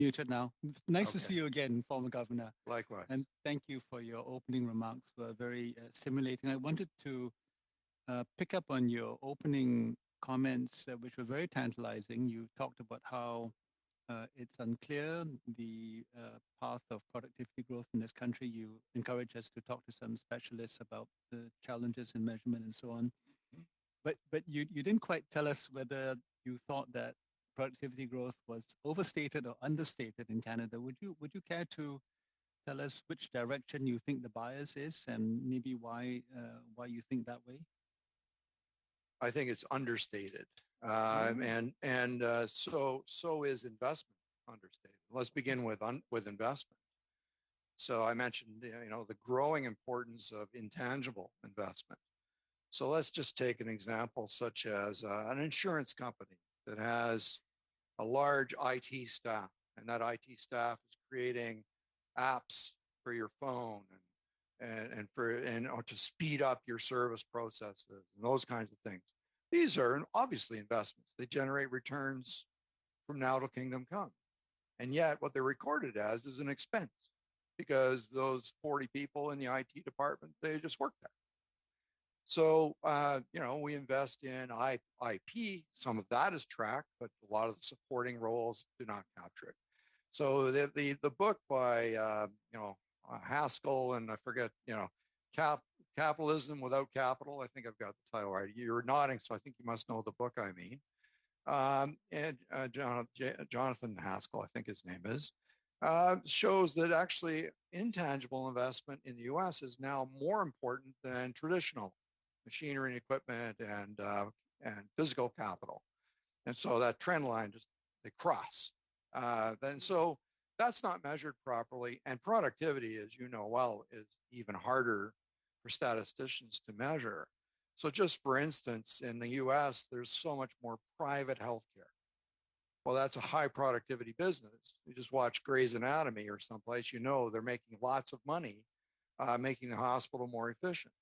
Muted now. Nice to Okay. see you again, former governor. Likewise. And thank you for your opening remarks. Were very stimulating. I wanted to pick up on your opening comments, which were very tantalizing. You talked about how it's unclear the path of productivity growth in this country. You encourage us to talk to some specialists about the challenges in measurement and so on. But you didn't quite tell us whether you thought that productivity growth was overstated or understated in Canada. Would you care to tell us which direction you think the bias is and maybe why you think that way? I think it's understated, Oh. so is investment understated. Let's begin with investment. So I mentioned the growing importance of intangible investment. So let's just take an example such as an insurance company that has a large IT staff, and that IT staff is creating apps for your phone or to speed up your service processes and those kinds of things. These are obviously investments. They generate returns from now till kingdom come. And yet what they're recorded as is an expense because those 40 people in the IT department, they just work there. So, we invest in IP. Some of that is tracked, but a lot of the supporting roles do not capture it. So the book by, Haskell and I forget, Capitalism Without Capital. I think I've got the title right. You're nodding, so I think you must know the book I mean. And Jonathan Haskell, I think his name is, shows that actually intangible investment in the U.S. is now more important than traditional machinery and equipment and physical capital. And so that trend line they cross. So that's not measured properly. And productivity, as you know well, is even harder for statisticians to measure. So just for instance, in the US, there's so much more private healthcare. Well, that's a high productivity business. You just watch Grey's Anatomy or someplace, they're making lots of money, making the hospital more efficient.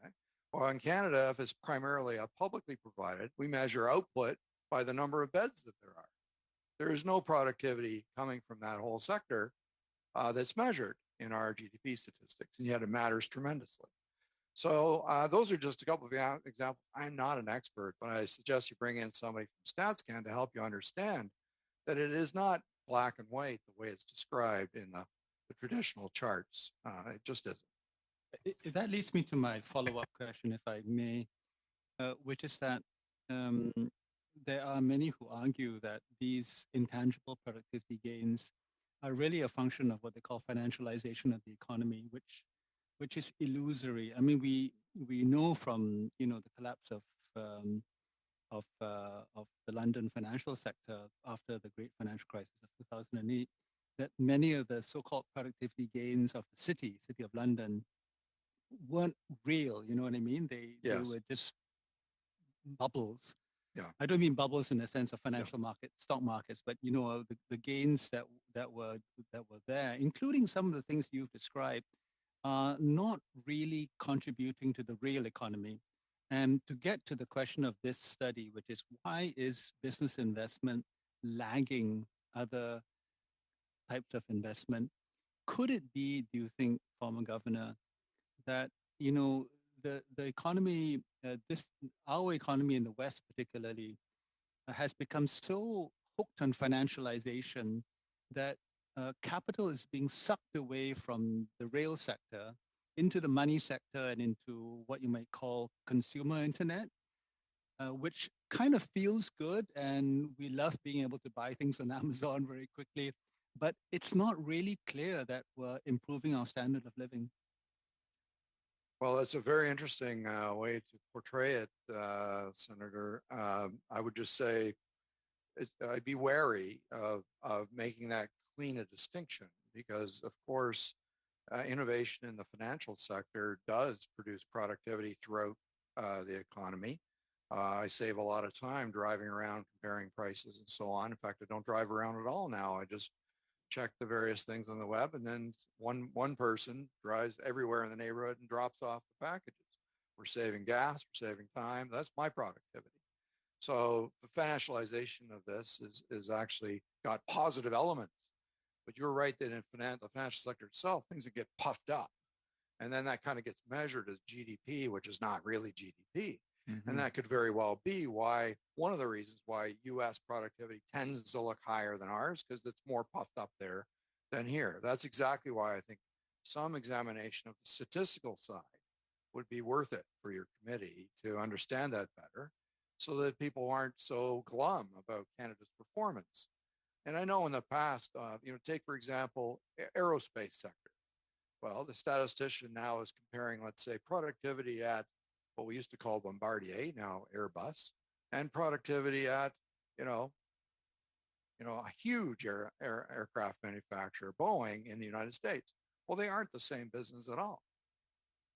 Okay. Well, in Canada, if it's primarily a publicly provided, we measure output by the number of beds that there are. There is no productivity coming from that whole sector that's measured in our GDP statistics, and yet it matters tremendously. So those are just a couple of examples. I'm not an expert, but I suggest you bring in somebody from StatsCan to help you understand that it is not black and white the way it's described in the traditional charts. It just isn't. That leads me to my follow-up question, if I may, which is that there are many who argue that these intangible productivity gains are really a function of what they call financialization of the economy, which is illusory. I mean, we know from the collapse of the London financial sector after the great financial crisis of 2008 that many of the so-called productivity gains of the city of London weren't real. You know what I mean? They were just bubbles. Yeah. I don't mean bubbles in the sense of financial markets, stock markets, but the gains that were there, including some of the things you've described, are not really contributing to the real economy. And to get to the question of this study, which is why is business investment lagging other types of investment? Could it be, do you think, former governor, that the economy, our economy in the West particularly, has become so hooked on financialization that capital is being sucked away from the rail sector into the money sector and into what you might call consumer internet, which kind of feels good, and we love being able to buy things on Amazon very quickly, but it's not really clear that we're improving our standard of living. Well, it's a very interesting way to portray it, Senator. I would just say I'd be wary of making that clean a distinction because, of course, innovation in the financial sector does produce productivity throughout the economy. I save a lot of time driving around, comparing prices and so on. In fact, I don't drive around at all now. I just check the various things on the web, and then one person drives everywhere in the neighborhood and drops off the packages. We're saving gas, we're saving time. That's my productivity. So the financialization of this is actually got positive elements But you're right that in the financial sector itself, things that get puffed up. And then that kind of gets measured as GDP, which is not really GDP. Mm-hmm. And that could very well be why one of the reasons why US productivity tends to look higher than ours, because it's more puffed up there than here. That's exactly why I think some examination of the statistical side would be worth it for your committee to understand that better so that people aren't so glum about Canada's performance. And I know in the past, take, for example, aerospace sector. Well, the statistician now is comparing, let's say, productivity at what we used to call Bombardier, now Airbus, and productivity at, a huge aircraft manufacturer, Boeing, in the United States. Well, they aren't the same business at all.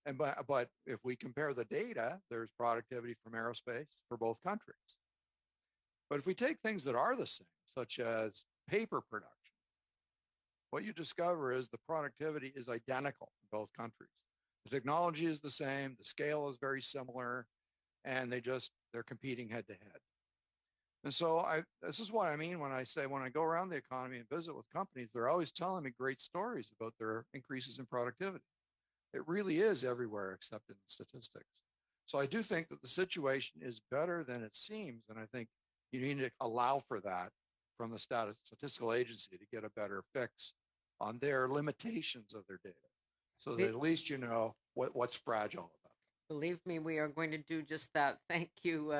But if we compare the data, there's productivity from aerospace for both countries. But if we take things that are the same, such as paper production, what you discover is the productivity is identical in both countries. The technology is the same, the scale is very similar, and they're competing head to head. And so this is what I mean when I say, when I go around the economy and visit with companies, they're always telling me great stories about their increases in productivity. It really is everywhere except in statistics. So I do think that the situation is better than it seems. And I think you need to allow for that from the statistical agency to get a better fix on their limitations of their data, so that at least you know what's fragile about it. Believe me, we are going to do just that. Thank you.